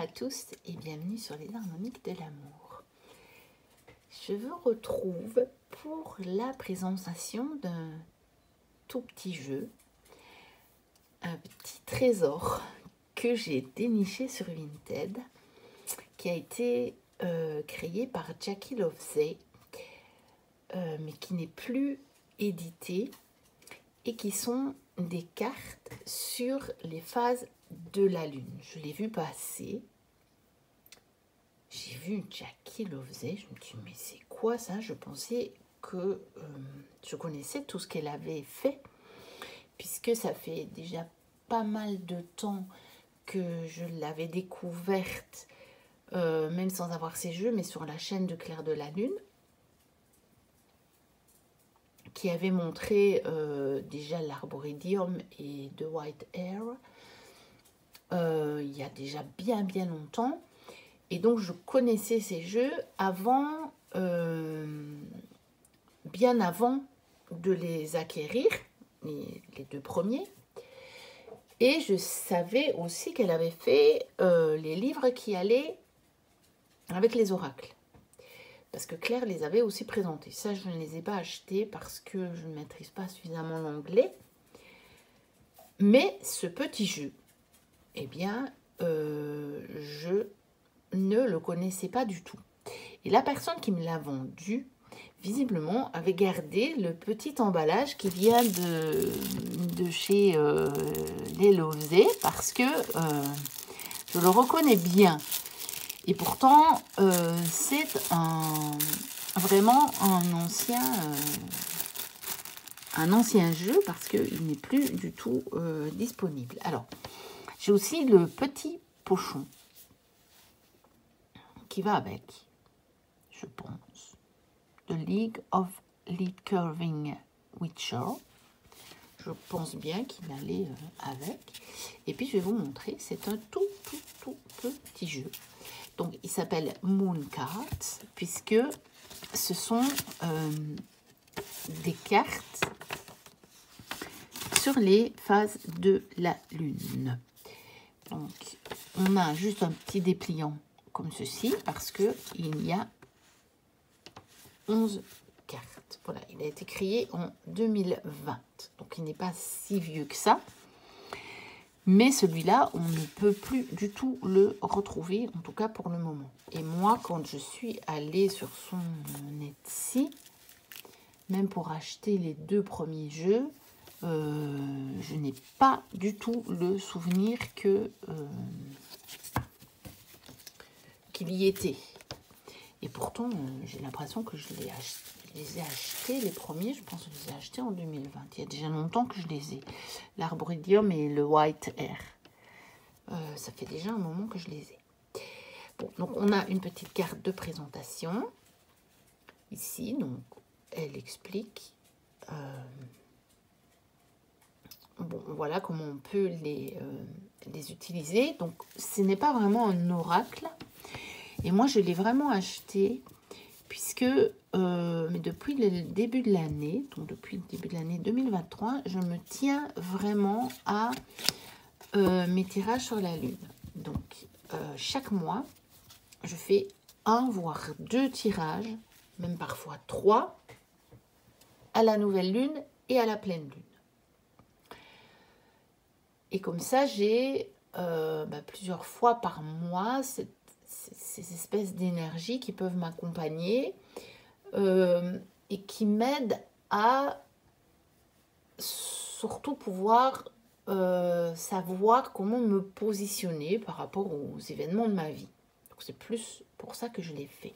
à tous et bienvenue sur les harmoniques de l'amour. Je vous retrouve pour la présentation d'un tout petit jeu, un petit trésor que j'ai déniché sur Vinted, qui a été créé par Jackie Loveday, mais qui n'est plus édité, et qui sont des cartes sur les phases de la lune. Je l'ai vu passer. J'ai vu Jackie Loveday, je me dis mais c'est quoi ça? Je pensais que je connaissais tout ce qu'elle avait fait, puisque ça fait déjà pas mal de temps que je l'avais découverte, même sans avoir ses jeux, mais sur la chaîne de Claire de la Lune, qui avait montré déjà l'Arborédium et The White Air il y a déjà bien longtemps. Et donc je connaissais ces jeux avant, bien avant de les acquérir, les deux premiers. Et je savais aussi qu'elle avait fait les livres qui allaient avec les oracles. Parce que Claire les avait aussi présentés. Ça, je ne les ai pas achetés parce que je ne maîtrise pas suffisamment l'anglais. Mais ce petit jeu, eh bien, je ne le connaissais pas du tout. Et la personne qui me l'a vendu, visiblement, avait gardé le petit emballage qui vient de chez les Loveday, parce que je le reconnais bien. Et pourtant, c'est vraiment un ancien jeu, parce qu'il n'est plus du tout disponible. Alors, j'ai aussi le petit pochon qui va avec, je pense, The League of Lead Curving Witcher. Je pense bien qu'il allait avec. Et puis, je vais vous montrer, c'est un tout petit jeu. Donc, il s'appelle Moon Cards, puisque ce sont des cartes sur les phases de la Lune. Donc, on a juste un petit dépliant comme ceci, parce qu'il y a 11 cartes. Voilà, il a été créé en 2020, donc il n'est pas si vieux que ça. Mais celui-là, on ne peut plus du tout le retrouver, en tout cas pour le moment. Et moi, quand je suis allée sur son Etsy, même pour acheter les deux premiers jeux, je n'ai pas du tout le souvenir qu'il y était. Et pourtant, j'ai l'impression que je les ai achetés, les premiers, je pense que je les ai achetés en 2020. Il y a déjà longtemps que je les ai. L'Arborédium et le White Air. Ça fait déjà un moment que je les ai. Bon, donc on a une petite carte de présentation. Ici, donc, elle explique. Bon, voilà comment on peut les utiliser. Donc, ce n'est pas vraiment un oracle. Et moi, je l'ai vraiment acheté puisque mais depuis le début de l'année, donc depuis le début de l'année 2023, je me tiens vraiment à mes tirages sur la Lune. Donc, chaque mois, je fais 1 voire 2 tirages, même parfois 3, à la nouvelle Lune et à la pleine Lune. Et comme ça, j'ai plusieurs fois par mois ces espèces d'énergie qui peuvent m'accompagner et qui m'aident à surtout pouvoir savoir comment me positionner par rapport aux événements de ma vie. Donc c'est plus pour ça que je l'ai fait.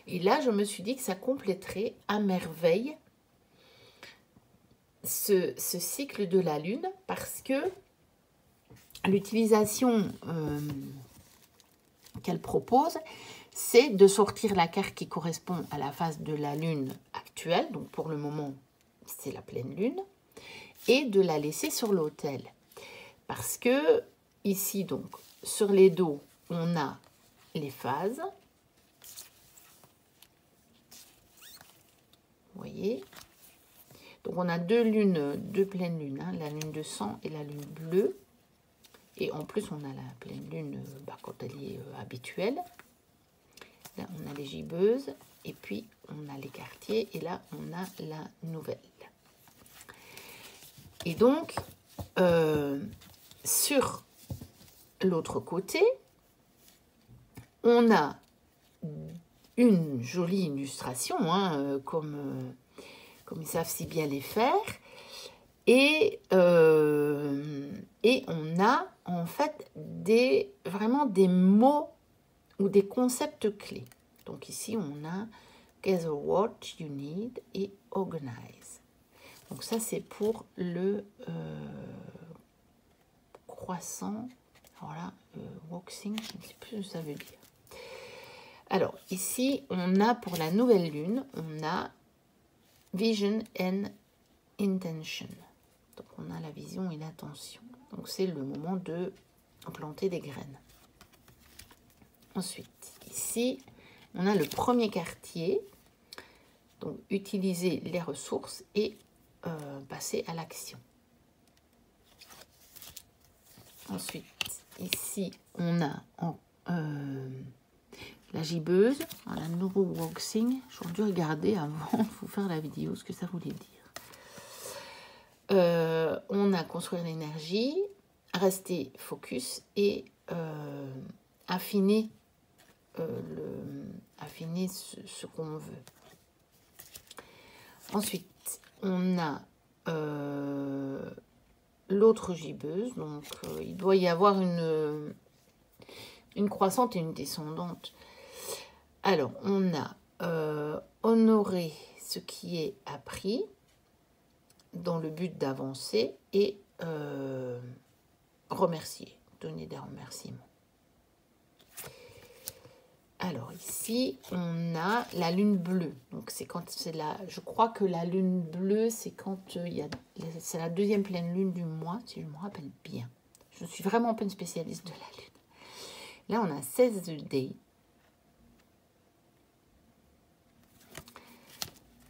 Et là, je me suis dit que ça compléterait à merveille ce cycle de la Lune, parce que l'utilisation qu'elle propose, c'est de sortir la carte qui correspond à la phase de la Lune actuelle, donc pour le moment, c'est la pleine Lune, et de la laisser sur l'autel. Parce que ici, donc, sur les dos, on a les phases. Vous voyez? Donc, on a deux lunes, deux pleines lunes, hein, la lune de sang et la lune bleue. Et en plus, on a la pleine lune quand elle est habituelle. Là, on a les gibbeuses. Et puis, on a les quartiers. Et là, on a la nouvelle. Et donc, sur l'autre côté, on a une jolie illustration, hein, comme ils savent si bien les faire. Et on a en fait vraiment des mots ou des concepts clés. Donc ici, on a gather what you need et organize. Donc ça, c'est pour le croissant. Alors là, waxing, je ne sais plus ce que ça veut dire. Alors ici, on a pour la nouvelle lune, on a vision and intention. Donc on a la vision et l'attention. Donc c'est le moment de planter des graines. Ensuite, ici, on a le premier quartier. Donc utiliser les ressources et passer à l'action. Ensuite, ici, on a la gibbeuse, la neurowaxing. J'aurais dû regarder avant de vous faire la vidéo ce que ça voulait dire. On a construire l'énergie, rester focus et affiner, ce qu'on veut. Ensuite, on a l'autre gibbeuse. Donc, il doit y avoir une croissante et une descendante. Alors, on a honorer ce qui est appris dans le but d'avancer et remercier, donner des remerciements. Alors ici, on a la lune bleue. Donc c'est quand c'est je crois que la lune bleue, c'est quand c'est la deuxième pleine lune du mois, si je me rappelle bien. Je ne suis vraiment pas une spécialiste de la lune. Là, on a 16 day.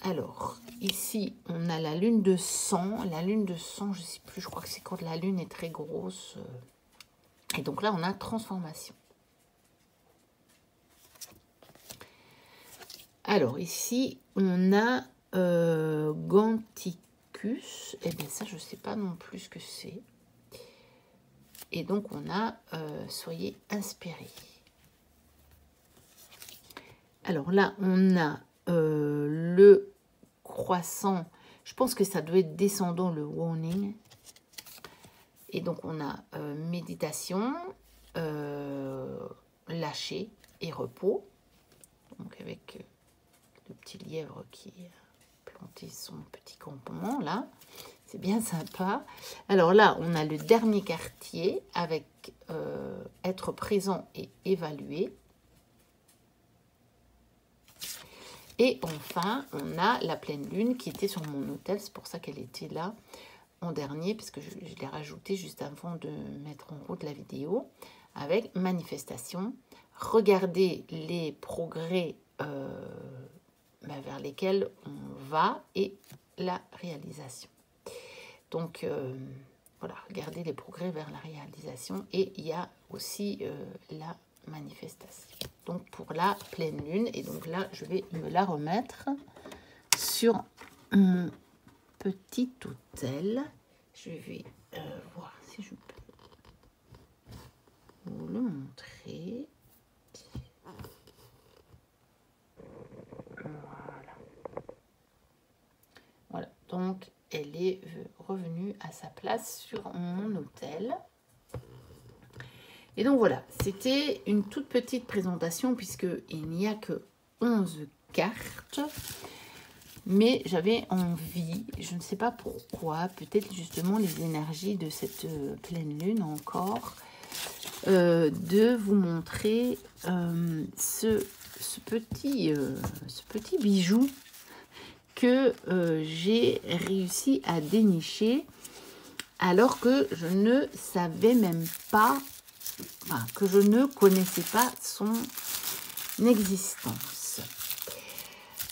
Alors, ici, on a la lune de sang. La lune de sang, je ne sais plus, je crois que c'est quand la lune est très grosse. Et donc là, on a transformation. Alors, ici, on a Ganticus. Eh bien, ça, je ne sais pas non plus ce que c'est. Et donc, on a soyez inspirés. Alors là, on a le croissant. Je pense que ça doit être descendant, le warning. Et donc, on a méditation, lâcher et repos. Donc, avec le petit lièvre qui a planté son petit campement, là. C'est bien sympa. Alors là, on a le dernier quartier avec être présent et évaluer. Et enfin, on a la pleine lune qui était sur mon hôtel. C'est pour ça qu'elle était là en dernier, parce que je l'ai rajoutée juste avant de mettre en route la vidéo, avec manifestation. Regardez les progrès vers lesquels on va et la réalisation. Donc, voilà, regardez les progrès vers la réalisation. Et il y a aussi la manifestation. Donc, pour la pleine lune. Et donc là, je vais me la remettre sur mon petit hôtel. Je vais voir si je peux vous le montrer. Voilà. Voilà. Donc, elle est revenue à sa place sur mon hôtel. Et donc voilà, c'était une toute petite présentation puisqu'il n'y a que 11 cartes. Mais j'avais envie, je ne sais pas pourquoi, peut-être justement les énergies de cette pleine lune encore, de vous montrer ce petit bijou que j'ai réussi à dénicher alors que je ne savais même pas, enfin, que je ne connaissais pas son existence.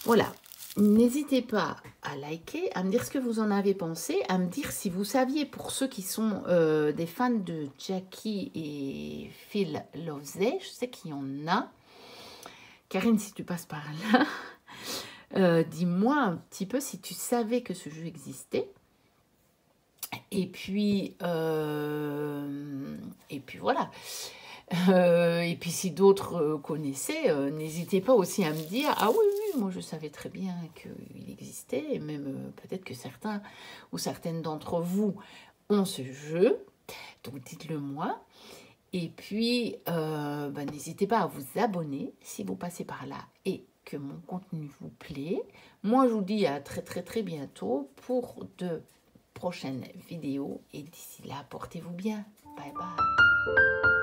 Voilà. N'hésitez pas à liker, à me dire ce que vous en avez pensé, à me dire si vous saviez, pour ceux qui sont des fans de Jackie et Phil Loveday, je sais qu'il y en a. Karine, si tu passes par là, dis-moi un petit peu si tu savais que ce jeu existait. Et puis voilà. Et puis si d'autres connaissaient, n'hésitez pas aussi à me dire « Ah oui, oui, moi je savais très bien qu'il existait. » Et même peut-être que certains ou certaines d'entre vous ont ce jeu. Donc dites-le moi. Et puis n'hésitez pas à vous abonner si vous passez par là et que mon contenu vous plaît. Moi je vous dis à très très très bientôt pour de prochaines vidéos. Et d'ici là, portez-vous bien. Bye bye.